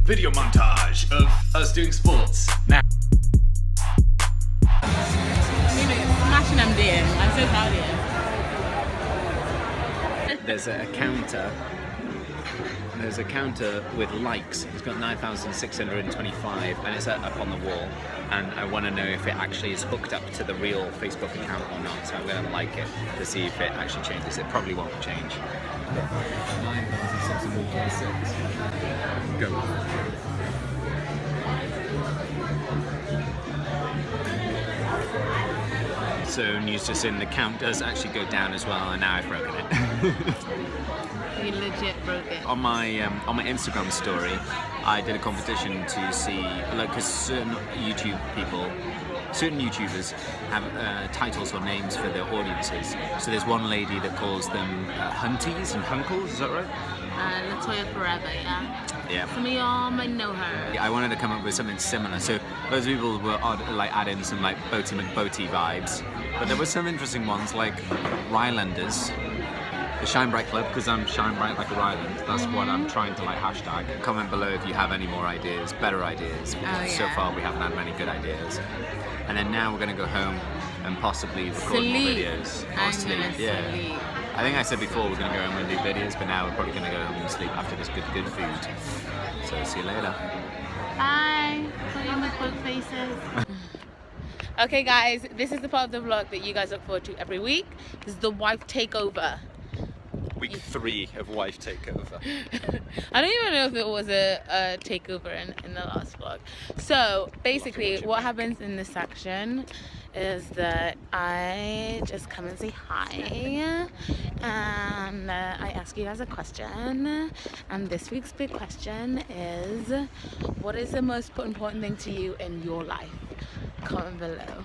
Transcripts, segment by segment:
Video montage of us doing sports. Now. Smashing them there. I'm so proud of you. There's a counter. There's a counter with likes. It's got 9,625 and it's up on the wall. And I want to know if it actually is hooked up to the real Facebook account or not. So I'm going to like it to see if it actually changes. It probably won't change. 9,626. Go. So news just in, the count does actually go down as well, and now I've broken it. You legit broke it. On my Instagram story, I did a competition to see, like, because certain YouTubers have titles or names for their audiences. So there's one lady that calls them hunties and hunkles, is that right? Latoya Forever, yeah. Yeah. Some of y'all might know her. I wanted to come up with something similar. So those people were add in some like Boaty McBoaty vibes. But there were some interesting ones like Rylanders. The Shine Bright Club, because I'm Shine Bright like a Ryland. That's what I'm trying to like hashtag. Comment below if you have any more ideas, better ideas. So far we haven't had many good ideas. And then now we're going to go home and possibly record more videos. Or sleep. Yeah. I think I said before we're going to go home and do videos, but now we're probably going to go home and sleep after this good food. So see you later. Bye. Put in the quote faces. Okay guys, this is the part of the vlog that you guys look forward to every week. This is the wife takeover. Week 3 of wife takeover. I don't even know if it was a takeover in the last vlog. So basically what happens in this section is that I just come and say hi and I ask you guys a question, and this week's big question is, what is the most important thing to you in your life? Comment below.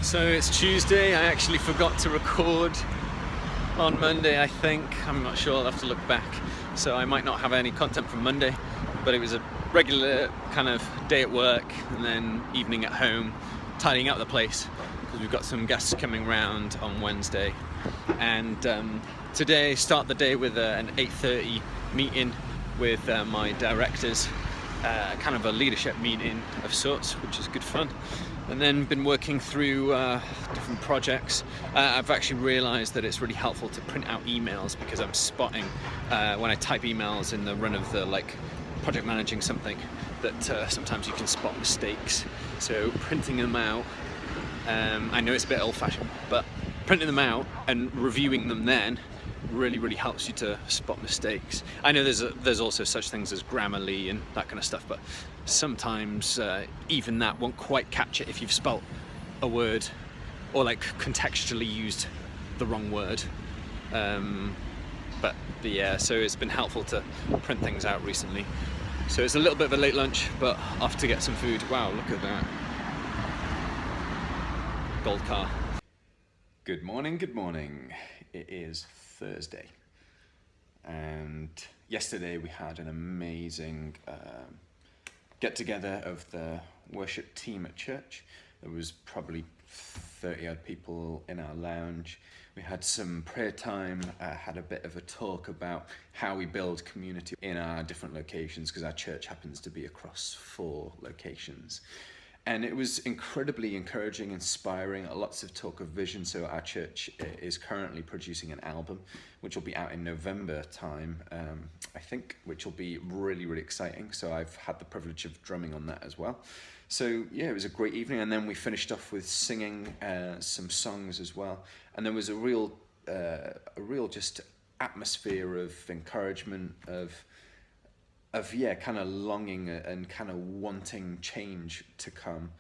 So it's Tuesday. I actually forgot to record on Monday, I think. I'm not sure, I'll have to look back. So I might not have any content from Monday, but it was a regular kind of day at work and then evening at home, tidying up the place because we've got some guests coming round on Wednesday. And today, start the day with an 8:30 meeting with my directors, kind of a leadership meeting of sorts, which is good fun. And then been working through different projects. I've actually realised that it's really helpful to print out emails because I'm spotting when I type emails in the run of the project managing something that sometimes you can spot mistakes. So printing them out, I know it's a bit old-fashioned, but printing them out and reviewing them then really helps you to spot mistakes. I know there's also such things as Grammarly and that kind of stuff, but sometimes even that won't quite catch it if you've spelt a word or contextually used the wrong word. But yeah, so it's been helpful to print things out recently. So it's a little bit of a late lunch, but off to get some food. Wow, look at that. Gold car. Good morning, good morning. It is Thursday, and yesterday we had an amazing get-together of the worship team at church. There was probably 30 odd people in our lounge. We had some prayer time, had a bit of a talk about how we build community in our different locations, because our church happens to be across 4 locations. And it was incredibly encouraging, inspiring, lots of talk of vision. So our church is currently producing an album, which will be out in November time, I think, which will be really exciting. So I've had the privilege of drumming on that as well. So yeah, it was a great evening. And then we finished off with singing some songs as well. And there was a real just atmosphere of encouragement, of kind of longing and kind of wanting change to come,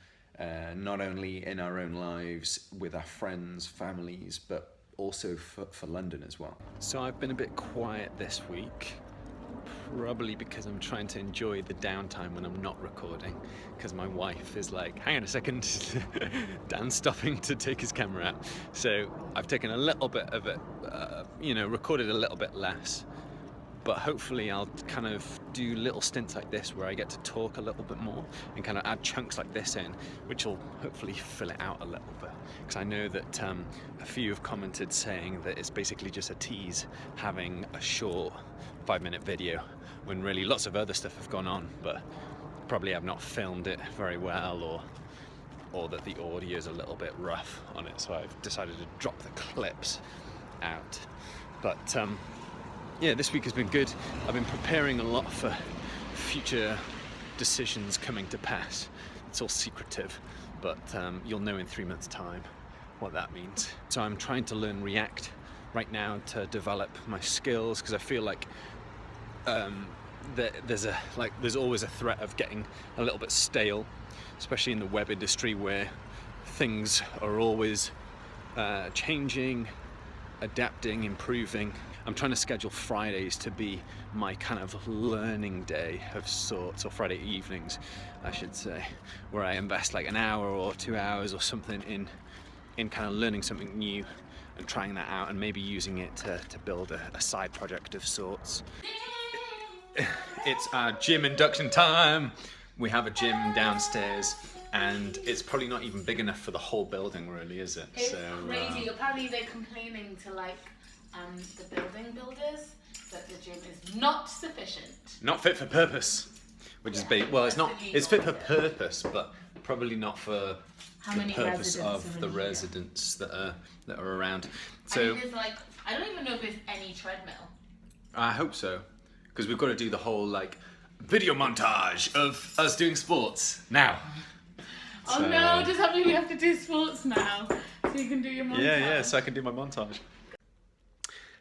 not only in our own lives, with our friends, families, but also for London as well. So I've been a bit quiet this week, probably because I'm trying to enjoy the downtime when I'm not recording, because my wife is like, hang on a second, Dan's stopping to take his camera out. So I've taken a little bit of it, recorded a little bit less. but hopefully I'll kind of do little stints like this where I get to talk a little bit more and kind of add chunks like this in, which will hopefully fill it out a little bit. Because I know that a few have commented saying that it's basically just a tease having a short 5-minute video when really lots of other stuff have gone on, but probably I've not filmed it very well, or that the audio is a little bit rough on it, so I've decided to drop the clips out. But yeah, this week has been good. I've been preparing a lot for future decisions coming to pass. It's all secretive, but you'll know in 3 months' time what that means. So I'm trying to learn React right now to develop my skills, because I feel like there's always a threat of getting a little bit stale, especially in the web industry where things are always changing, adapting, improving. I'm trying to schedule Fridays to be my kind of learning day of sorts, or Friday evenings, I should say, where I invest like an hour or 2 hours or something in kind of learning something new and trying that out, and maybe using it to build a side project of sorts. It's our gym induction time. We have a gym downstairs, and it's probably not even big enough for the whole building, really, is it? It's crazy. Apparently they're complaining to the building builders that the gym is not sufficient. Not fit for purpose, which is big. Well, it's not. It's fit for purpose, but probably not for the purpose of the residents that are around. So there's I don't even know if there's any treadmill. I hope so, because we've got to do the whole video montage of us doing sports now. Oh so, no, does that mean we have to do sports now? So you can do your montage? Yeah, so I can do my montage.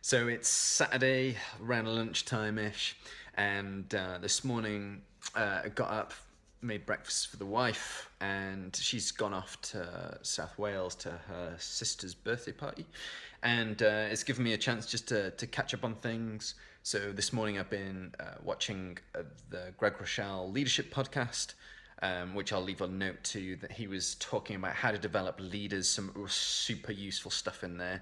So it's Saturday, around lunchtime-ish, and this morning I got up, made breakfast for the wife, and she's gone off to South Wales to her sister's birthday party, and it's given me a chance just to catch up on things. So this morning I've been watching the Groeschel leadership podcast, which I'll leave a note to, that he was talking about how to develop leaders, some super useful stuff in there.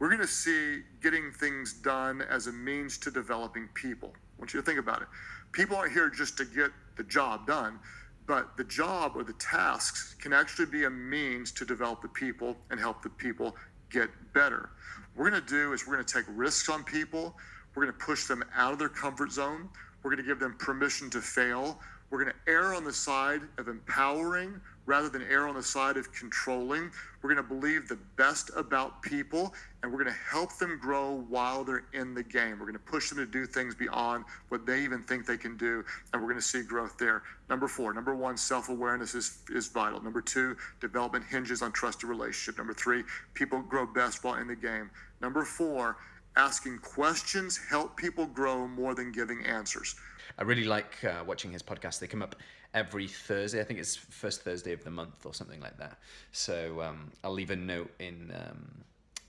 We're going to see getting things done as a means to developing people. I want you to think about it. People aren't here just to get the job done, but the job or the tasks can actually be a means to develop the people and help the people get better. What we're going to do is we're going to take risks on people. We're going to push them out of their comfort zone. We're going to give them permission to fail. We're going to err on the side of empowering rather than err on the side of controlling. We're going to believe the best about people, and we're going to help them grow while they're in the game. We're going to push them to do things beyond what they even think they can do, and we're going to see growth there. Number 1, self-awareness is vital. Number 2, development hinges on trusted relationship. Number 3, people grow best while in the game. Number 4, asking questions help people grow more than giving answers. I really like watching his podcast. They come up every Thursday. I think it's first Thursday of the month or something like that. So I'll leave a note in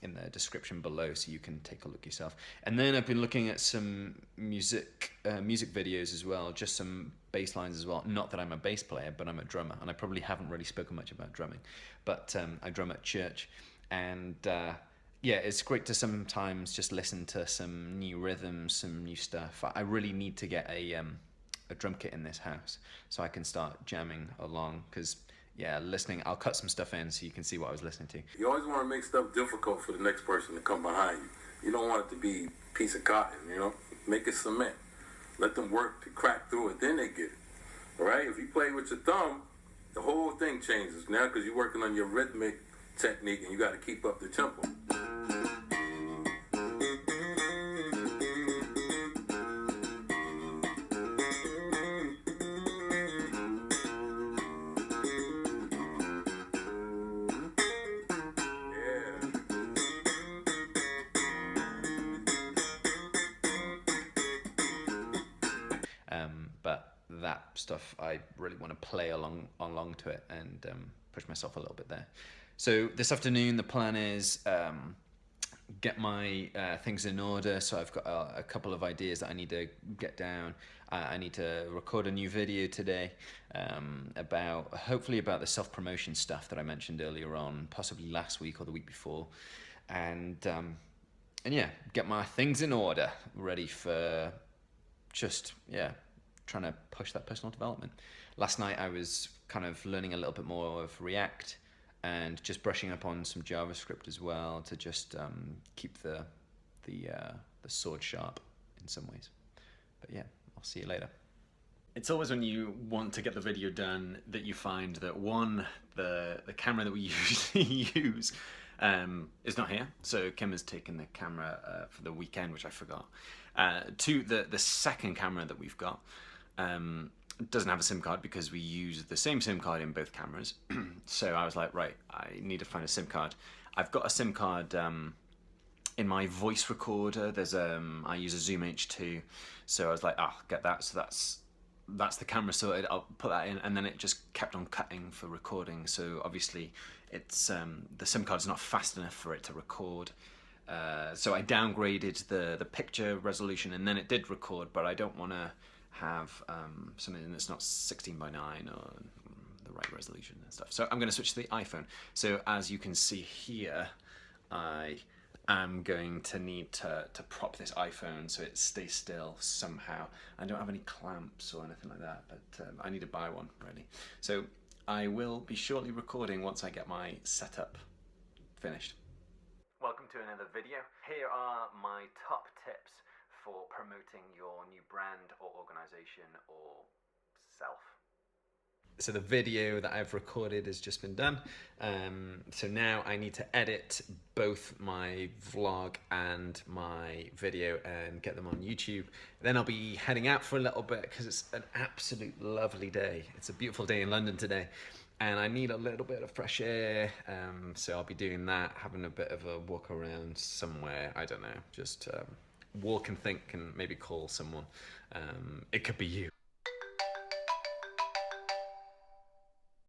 the description below so you can take a look yourself. And then I've been looking at some music videos as well, just some bass lines as well. Not that I'm a bass player, but I'm a drummer, and I probably haven't really spoken much about drumming. But I drum at church, and yeah, it's great to sometimes just listen to some new rhythms, some new stuff. I really need to get a drum kit in this house so I can start jamming along, because yeah, listening, I'll cut some stuff in so you can see what I was listening to. You always want to make stuff difficult for the next person to come behind you. You don't want it to be a piece of cotton, Make it cement. Let them work to crack through it, then they get it. All right? If you play with your thumb, the whole thing changes now, because you're working on your rhythmic technique and you got to keep up the tempo. But that stuff, I really want to play along to it and push myself a little bit there. So this afternoon, the plan is get my things in order. So I've got a couple of ideas that I need to get down. I need to record a new video today hopefully about the self-promotion stuff that I mentioned earlier on, possibly last week or the week before, and yeah, get my things in order, ready for just, yeah, trying to push that personal development. Last night I was kind of learning a little bit more of React and just brushing up on some JavaScript as well to just keep the sword sharp in some ways. But yeah, I'll see you later. It's always when you want to get the video done that you find that one, the camera that we usually use is not here. So Kim has taken the camera for the weekend, which I forgot. Two, the second camera that we've got doesn't have a SIM card because we use the same SIM card in both cameras. So I was like, right, I need to find a SIM card. I've got a SIM card in my voice recorder. There's I use a Zoom H2, so I was like, I'll get that. So that's the camera sorted. I'll put that in, and then it just kept on cutting for recording. So obviously, it's the SIM card's not fast enough for it to record. So I downgraded the picture resolution, and then it did record. But I don't want to have something that's not 16:9 or the right resolution and stuff. So I'm going to switch to the iPhone. So as you can see here, I am going to need to prop this iPhone so it stays still somehow. I don't have any clamps or anything like that, but I need to buy one, really. So I will be shortly recording once I get my setup finished. Welcome to another video. Here are my top tips for promoting your new brand or organization or self. So the video that I've recorded has just been done. So now I need to edit both my vlog and my video and get them on YouTube. Then I'll be heading out for a little bit because it's an absolute lovely day. It's a beautiful day in London today, and I need a little bit of fresh air. So I'll be doing that, having a bit of a walk around somewhere. I don't know, just walk and think and maybe call someone. It could be you.